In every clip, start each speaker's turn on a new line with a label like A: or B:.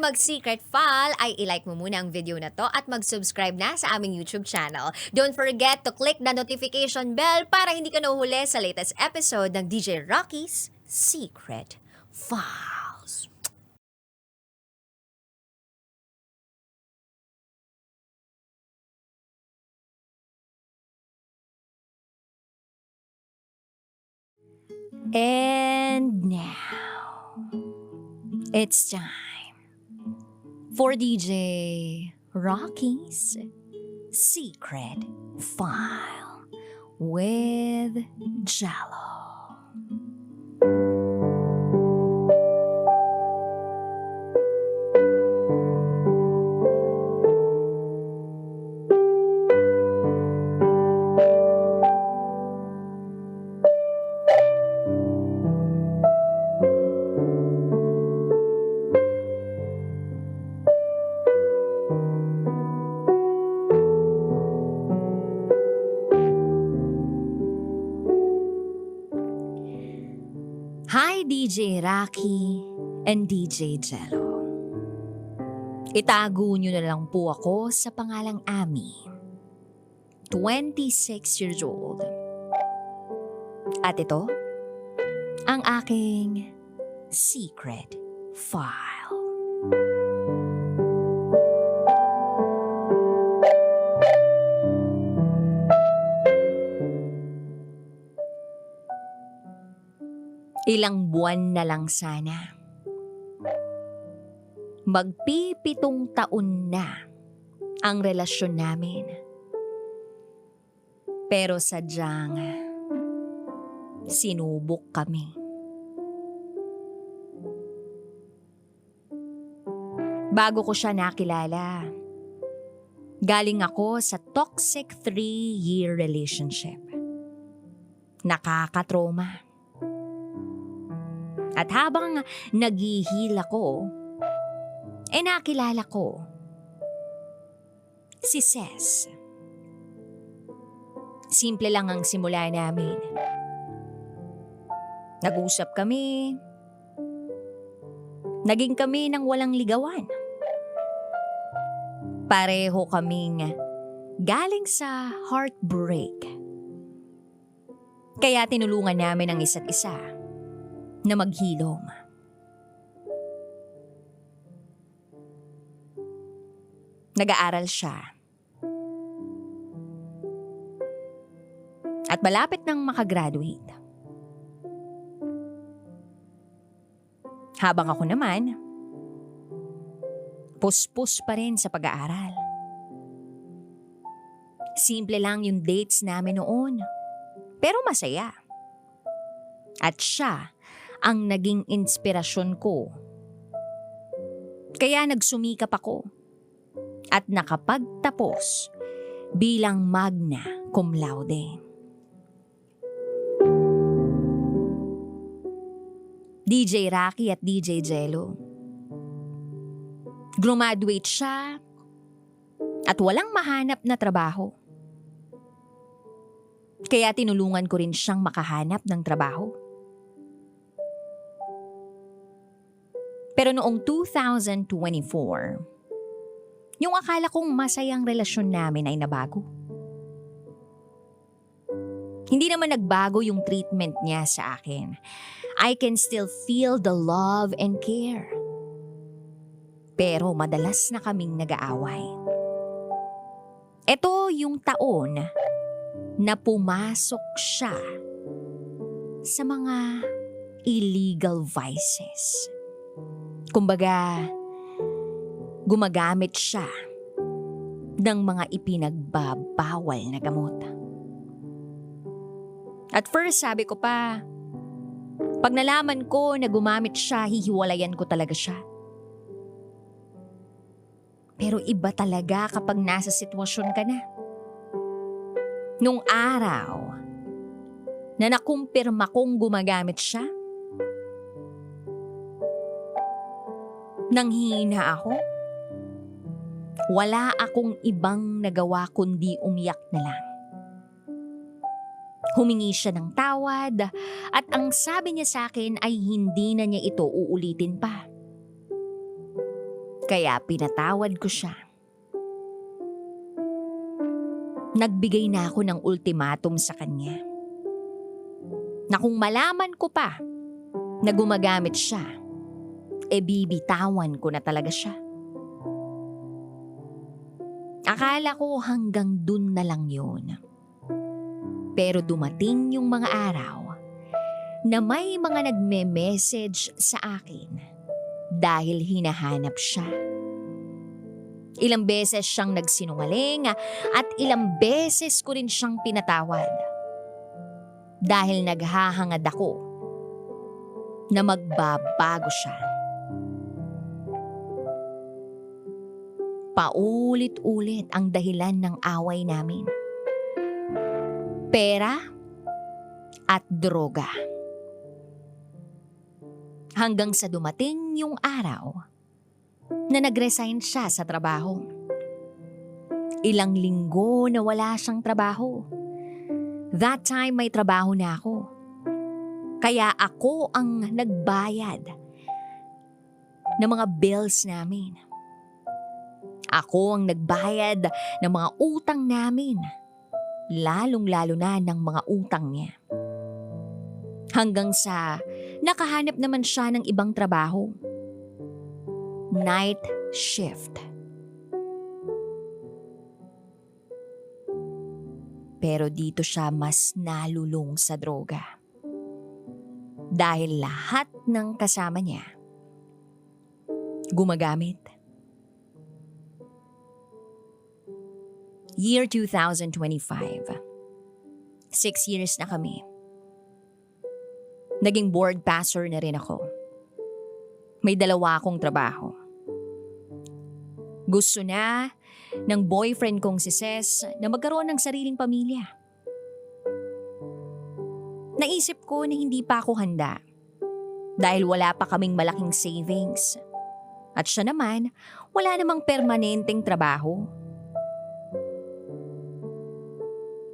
A: mag-secret file ay ilike mo muna ang video na to at mag-subscribe na sa aming YouTube channel. Don't forget to click the notification bell para hindi ka nahuhuli sa latest episode ng DJ Rocky's Secret Files. And now, it's time for DJ Rocky's Secret File with Jello. Hi DJ Rocky and DJ Jello. Itago nyo na lang po ako sa pangalang Ami. 26 years old. At ito, ang aking secret file. Ilang buwan na lang sana. Magpipitong taon na ang relasyon namin. Pero sadyang sinubok kami. Bago ko siya nakilala, galing ako sa toxic 3-year relationship. Nakakatroma. At habang naghihil ako, nakilala ko si Ces. Simple lang ang simula namin. Nag-usap kami. Naging kami ng walang ligawan. Pareho kaming galing sa heartbreak. Kaya tinulungan namin ang isa't isa na maghilom. Nag-aaral siya. At malapit nang makagraduate. Habang ako naman, puspos pa rin sa pag-aaral. Simple lang yung dates namin noon, pero masaya. At siya ang naging inspirasyon ko. Kaya nagsumikap ako at nakapagtapos bilang magna cum laude. DJ Rocky at DJ Jello. Graduate siya at walang mahanap na trabaho. Kaya tinulungan ko rin siyang makahanap ng trabaho. Pero noong 2024, yung akala kong masayang relasyon namin ay nabago. Hindi naman nagbago yung treatment niya sa akin. I can still feel the love and care. Pero madalas na kaming nag-aaway. Ito yung taon na pumasok siya sa mga illegal vices. Kumbaga, gumagamit siya ng mga ipinagbabawal na gamot. At first sabi ko pa, pag nalaman ko na gumamit siya, hihiwalayan ko talaga siya. Pero iba talaga kapag nasa sitwasyon ka na. Nung araw na nakumpirma kong gumagamit siya, nanghihina ako. Wala akong ibang nagawa kundi umiyak na lang. Humingi siya ng tawad at ang sabi niya sa akin ay hindi na niya ito uulitin pa. Kaya pinatawad ko siya. Nagbigay na ako ng ultimatum sa kanya. Na kung malaman ko pa na gumagamit siya, bibitawan ko na talaga siya. Akala ko hanggang dun na lang yun. Pero dumating yung mga araw na may mga nagme-message sa akin dahil hinahanap siya. Ilang beses siyang nagsinungaling at ilang beses ko rin siyang pinatawad. Dahil naghahangad ako na magbabago siya. Paulit-ulit ang dahilan ng away namin. Pera at droga. Hanggang sa dumating yung araw na nag-resign siya sa trabaho. Ilang linggo na wala siyang trabaho. That time may trabaho na ako. Kaya ako ang nagbayad ng mga bills namin. Ako ang nagbayad ng mga utang namin. Lalong-lalo na ng mga utang niya. Hanggang sa nakahanap naman siya ng ibang trabaho. Night shift. Pero dito siya mas nalulung sa droga. Dahil lahat ng kasama niya gumagamit. Year 2025. 6 years na kami. Naging board pastor na rin ako. May 2 akong trabaho. Gusto na ng boyfriend kong si Ces na magkaroon ng sariling pamilya. Naisip ko na hindi pa ako handa dahil wala pa kaming malaking savings. At siya naman, wala namang permanenteng trabaho.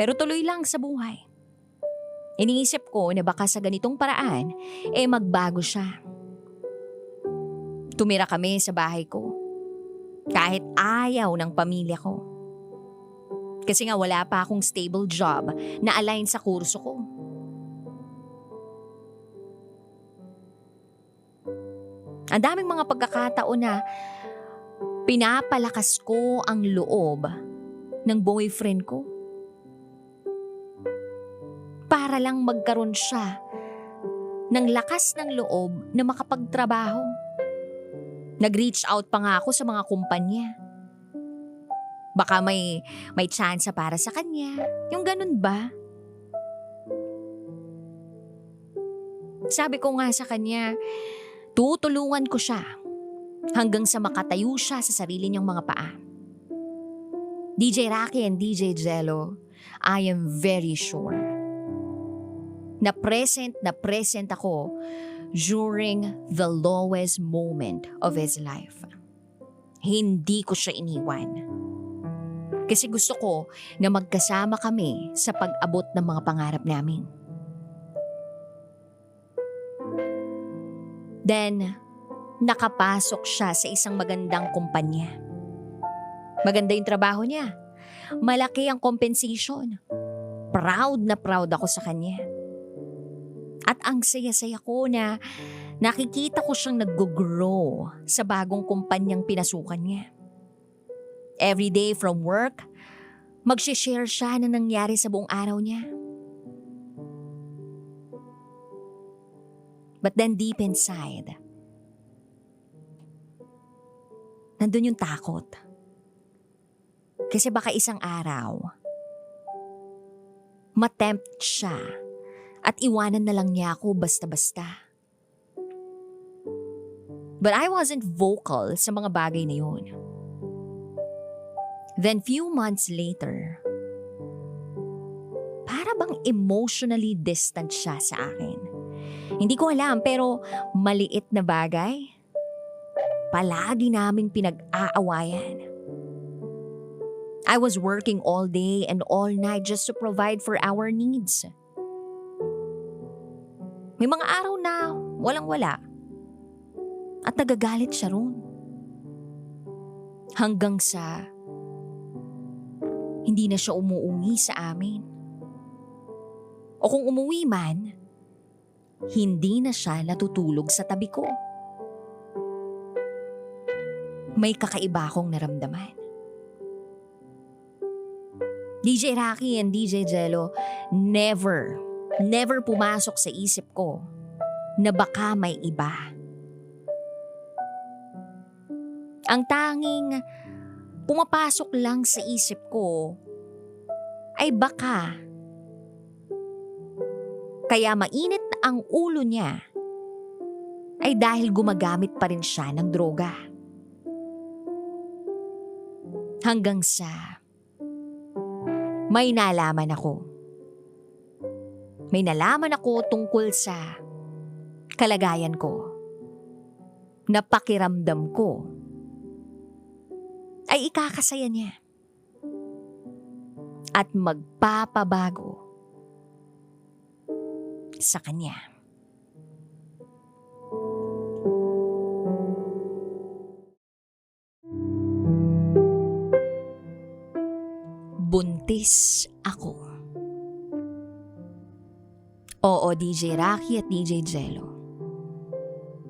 A: Pero tuloy lang sa buhay. Iniisip ko na baka sa ganitong paraan, magbago siya. Tumira kami sa bahay ko. Kahit ayaw ng pamilya ko. Kasi nga wala pa akong stable job na align sa kurso ko. Ang daming mga pagkakataon na pinapalakas ko ang loob ng boyfriend ko. Para lang magkaroon siya ng lakas ng loob na makapagtrabaho. Nag-reach out pa nga ako sa mga kumpanya. Baka may tsansa para sa kanya. Yung ganun ba? Sabi ko nga sa kanya, tutulungan ko siya hanggang sa makatayo siya sa sarili niyang mga paa. DJ Rocky and DJ Jello, I am very sure na present ako during the lowest moment of his life. Hindi ko siya iniwan. Kasi gusto ko na magkasama kami sa pag-abot ng mga pangarap namin. Then, nakapasok siya sa isang magandang kumpanya. Maganda yung trabaho niya. Malaki ang compensation. Proud na proud ako sa kanya. At ang saya-saya ko na nakikita ko siyang nag-grow sa bagong kumpanyang pinasukan niya. Every day from work, mag-share siya na nangyari sa buong araw niya. But then deep inside, nandun yung takot. Kasi baka isang araw, matempt siya at iwanan na lang niya ako basta-basta. But I wasn't vocal sa mga bagay na yun. Then few months later, para bang emotionally distant siya sa akin. Hindi ko alam pero maliit na bagay, palagi naming pinag-aawayan. I was working all day and all night just to provide for our needs. May mga araw na walang-wala at nagagalit siya roon.
B: Hanggang sa hindi na siya umuwi sa amin. O kung umuwi man, hindi na siya natutulog sa tabi ko. May kakaiba akong naramdaman. DJ Rocky and DJ Jello, never pumasok sa isip ko na baka may iba. Ang tanging pumapasok lang sa isip ko ay baka kaya mainit ang ulo niya ay dahil gumagamit pa rin siya ng droga. Hanggang sa may nalaman ako. May nalaman ako tungkol sa kalagayan ko. Na pakiramdam ko ay ikakasaya niya. At magpapabago sa kanya. Buntis ako. Oo, DJ Rocky at DJ Jello.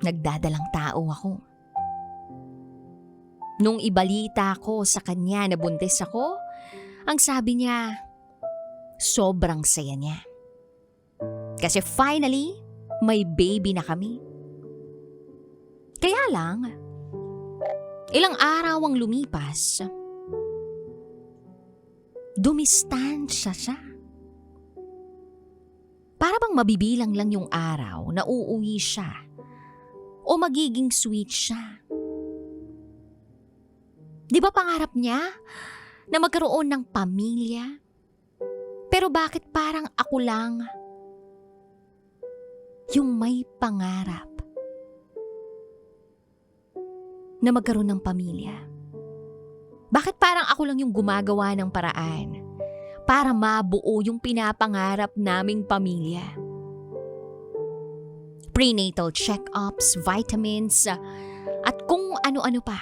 B: Nagdadalang tao ako. Nung ibalita ko sa kanya na buntis ako, ang sabi niya, sobrang saya niya. Kasi finally, may baby na kami. Kaya lang, ilang araw ang lumipas, dumistansya siya. Para bang mabibilang lang yung araw na uuwi siya o magiging sweet siya. Di ba pangarap niya na magkaroon ng pamilya? Pero bakit parang ako lang yung may pangarap na magkaroon ng pamilya? Bakit parang ako lang yung gumagawa ng paraan para mabuo yung pinapangarap naming pamilya? Prenatal check-ups, vitamins, at kung ano-ano pa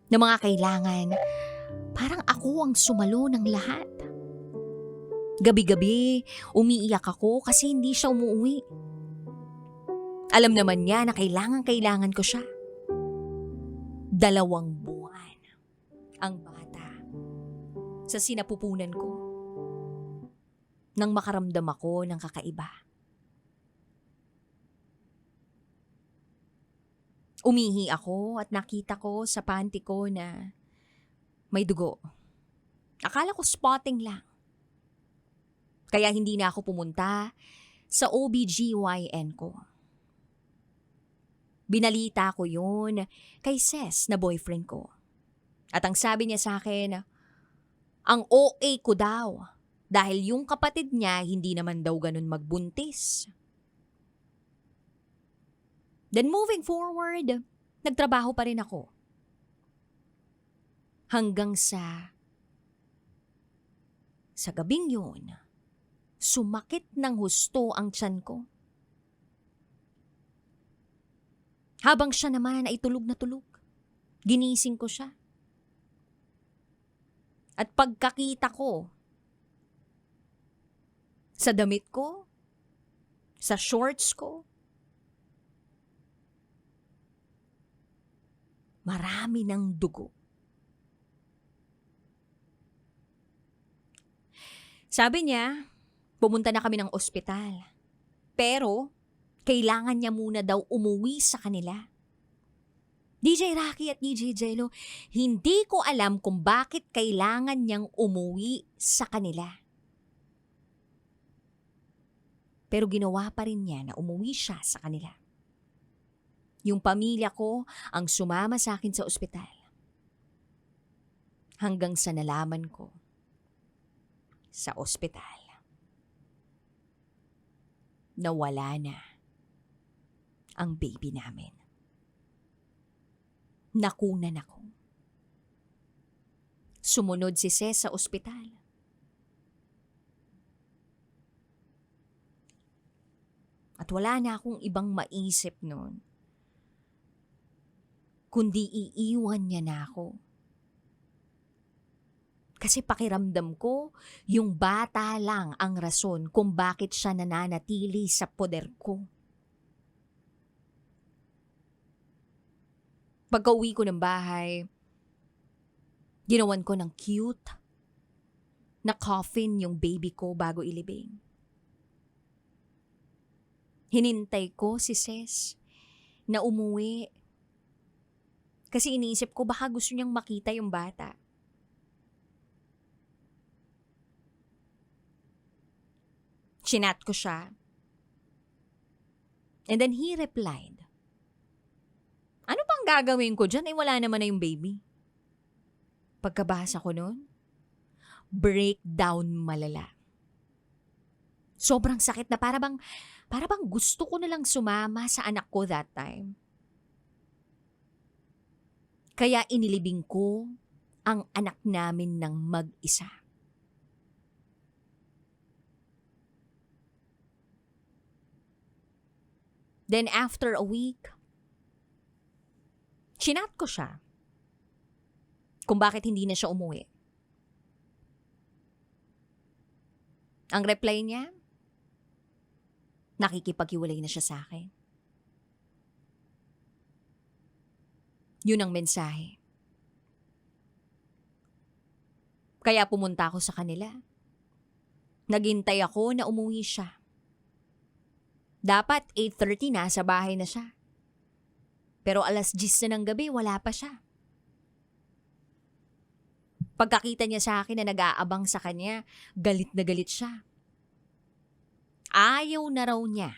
B: na mga kailangan, parang ako ang sumalo ng lahat. Gabi-gabi, umiiyak ako kasi hindi siya umuwi. Alam naman niya na kailangan ko siya. 2 buwan ang bata sa sinapupunan ko nang makaramdam ako ng kakaiba. Umihi ako at nakita ko sa panty ko na may dugo. Akala ko spotting lang. Kaya hindi na ako pumunta sa OBGYN ko. Binalita ko yun kay Ses na boyfriend ko. At ang sabi niya sa akin, ang OA ko daw dahil yung kapatid niya hindi naman daw ganun magbuntis. Then moving forward, nagtrabaho pa rin ako. Hanggang sa gabing yun, sumakit ng husto ang tiyan ko. Habang siya naman ay tulog na tulog, ginising ko siya. At pagkakita ko sa damit ko, sa shorts ko, marami ng dugo. Sabi niya, pumunta na kami ng ospital. Pero, kailangan niya muna daw umuwi sa kanila. DJ Rocky at DJ Jello, hindi ko alam kung bakit kailangan niyang umuwi sa kanila. Pero ginawa pa rin niya na umuwi siya sa kanila. Yung pamilya ko ang sumama sa akin sa ospital. Hanggang sa nalaman ko sa ospital na wala na ang baby namin. Nakunan ako. Sumunod si Ces sa ospital. At wala na akong ibang maisip noon kundi iiwan niya na ako Kasi pakiramdam ko, yung bata lang ang rason kung bakit siya nananatili sa poder ko. Pagka-uwi ko ng bahay, ginawan ko ng cute na coffin yung baby ko bago ilibing. Hinintay ko si Ses na umuwi. Kasi iniisip ko baka gusto niyang makita yung bata. Chinat ko siya. And then he replied, ano pang gagawin ko dyan? Wala naman na yung baby. Pagkabasa ko nun, breakdown malala. Sobrang sakit na para bang gusto ko na lang sumama sa anak ko that time. Kaya inilibing ko ang anak namin ng mag-isa. Then after a week, chinat ko siya kung bakit hindi na siya umuwi. Ang reply niya, nakikipaghiwalay na siya sa akin. Yun ang mensahe. Kaya pumunta ako sa kanila. Naghintay ako na umuwi siya. Dapat 8:30 na sa bahay na siya. Pero 10:00 na ng gabi, wala pa siya. Pagkakita niya sa akin na nag-aabang sa kanya, galit na galit siya. Ayaw na raw niya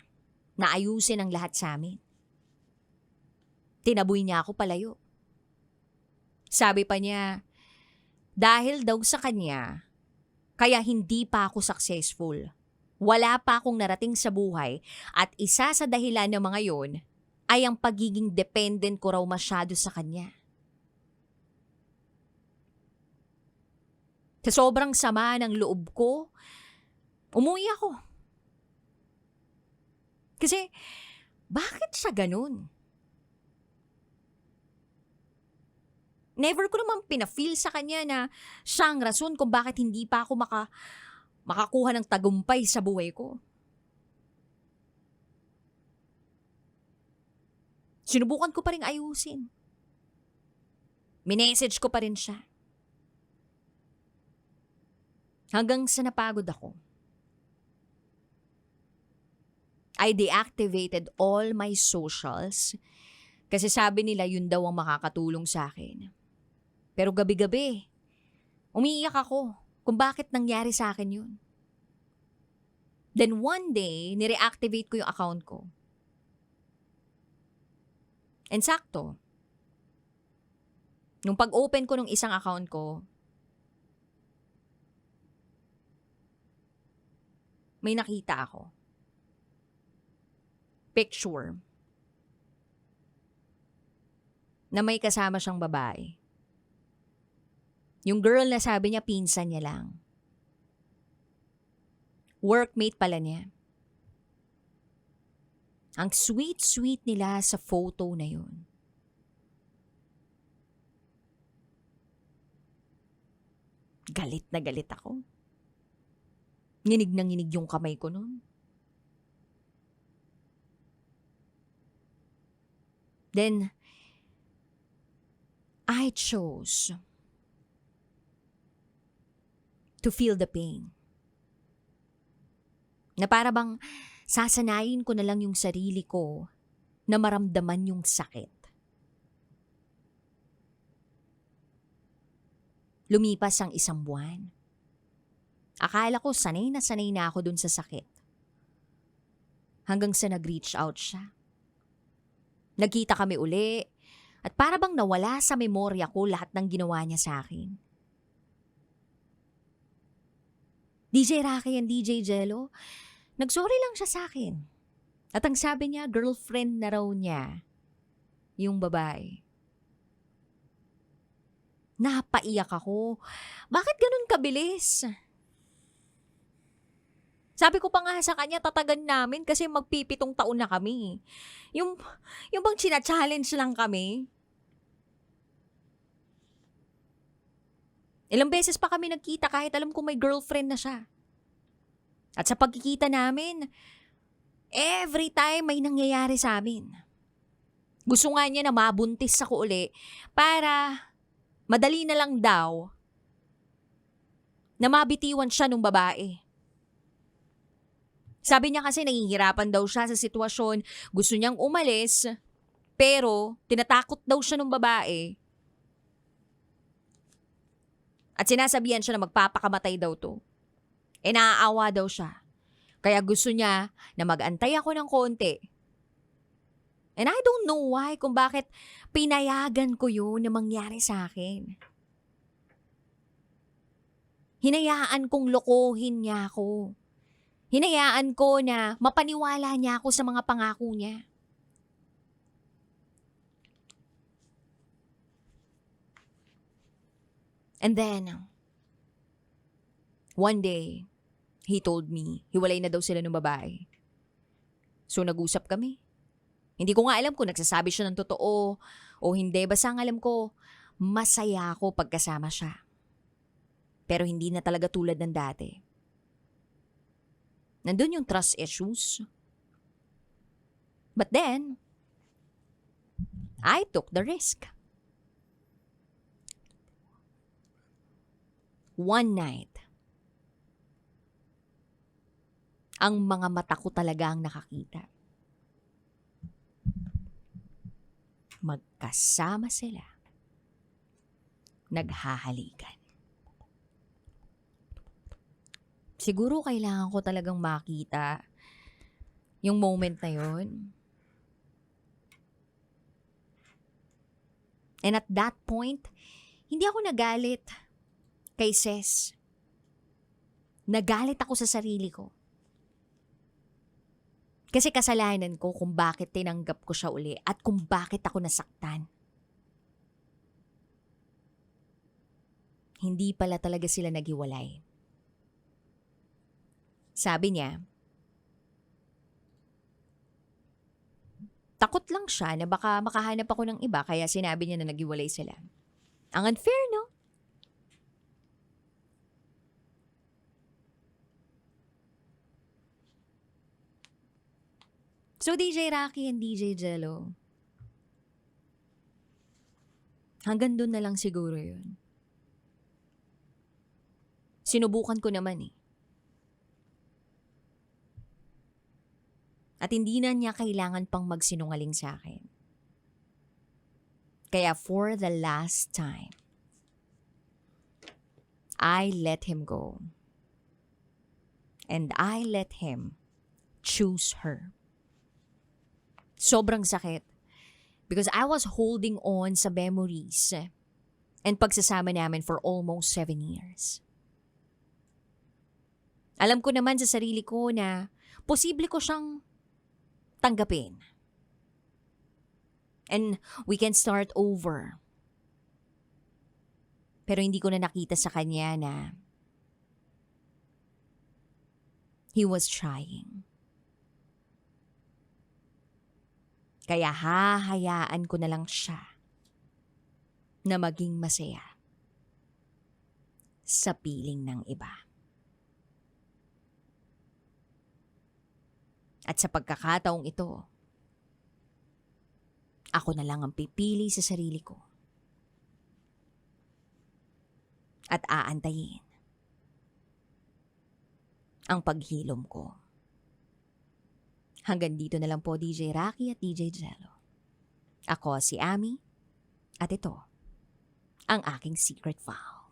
B: na ayusin ang lahat sa amin. Tinaboy niya ako palayo. Sabi pa niya, dahil daw sa kanya, kaya hindi pa ako successful. Wala pa akong narating sa buhay at isa sa dahilan ng mga yon ay ang pagiging dependent ko raw masyado sa kanya. Sa sobrang sama ng loob ko, umuwi ako. Kasi, bakit siya ganun? Never ko naman pinafeel sa kanya na siya ang rason kung bakit hindi pa ako makakuha ng tagumpay sa buhay ko. Sinubukan ko pa rin ayusin. Minessage ko pa rin siya. Hanggang sa napagod ako. I deactivated all my socials kasi sabi nila yun daw ang makakatulong sa akin. Pero gabi-gabi, umiiyak ako kung bakit nangyari sa akin yun. Then one day, nireactivate ko yung account ko. And sakto, nung pag-open ko ng isang account ko, may nakita ako. Picture. Na may kasama siyang babae. Yung girl na sabi niya, pinsan niya lang. Workmate pala niya. Ang sweet-sweet nila sa photo na yun. Galit na galit ako. Nginig na nginig yung kamay ko nun. Then, I chose to feel the pain. Na para bang sasanayin ko na lang yung sarili ko na maramdaman yung sakit. Lumipas ang 1 buwan. Akala ko sanay na ako dun sa sakit. Hanggang sa nag-reach out siya. Nagkita kami uli at para bang nawala sa memorya ko lahat ng ginawa niya sa akin. DJ Rocky and DJ Jello, nagsorry lang siya sa akin. At ang sabi niya, girlfriend na raw niya yung babae. Napaiyak ako. Bakit ganun kabilis? Sabi ko pa nga sa kanya, tatagan namin kasi magpipitong taon na kami. Yung bang china-challenge lang kami. Ilang beses pa kami nagkita kahit alam ko may girlfriend na siya. At sa pagkikita namin, every time may nangyayari sa amin. Gusto nga niya na mabuntis ako uli para madali na lang daw na mabitiwan siya nung babae. Sabi niya kasi nahihirapan daw siya sa sitwasyon, gusto niyang umalis, pero tinatakot daw siya nung babae. At sinasabihan siya na magpapakamatay daw to. Naaawa daw siya. Kaya gusto niya na mag-antay ako ng konti. And I don't know why kung bakit pinayagan ko yun na mangyari sa akin. Hinayaan kong lokohin niya ako. Hinayaan ko na mapaniwala niya ako sa mga pangako niya. And then, one day, he told me, hiwalay na daw sila ng babae. So nag-usap kami. Hindi ko nga alam kung nagsasabi siya ng totoo o hindi. Basta ang alam ko, masaya ako pagkasama siya. Pero hindi na talaga tulad ng dati. Nandun yung trust issues. But then, I took the risk. One night, ang mga mata ko talaga ang nakakita. Magkasama sila. Naghahalikan. Siguro kailangan ko talagang makita yung moment na yun. And at that point, hindi ako nagalit kay Ses. Nagalit ako sa sarili ko. Kasi kasalanan ko kung bakit tinanggap ko siya uli at kung bakit ako nasaktan. Hindi pala talaga sila naghiwalay. Sabi niya, takot lang siya na baka makahanap ako ng iba kaya sinabi niya na naghiwalay sila. Ang unfair, no? So DJ Rocky and DJ Jello, hanggang doon na lang siguro yun. Sinubukan ko naman eh. At hindi na niya kailangan pang magsinungaling sa akin. Kaya for the last time, I let him go. And I let him choose her. Sobrang sakit. Because I was holding on sa memories and pagsasama namin for almost 7 years. Alam ko naman sa sarili ko na posible ko siyang tanggapin. And we can start over. Pero hindi ko na nakita sa kanya na he was trying. Kaya hahayaan ko na lang siya na maging masaya sa piling ng iba. At sa pagkakataong ito, ako na lang ang pipili sa sarili ko. At aantayin ang paghilom ko. Hanggang dito na lang po DJ Rocky at DJ Jello. Ako si Ami at ito ang aking secret file.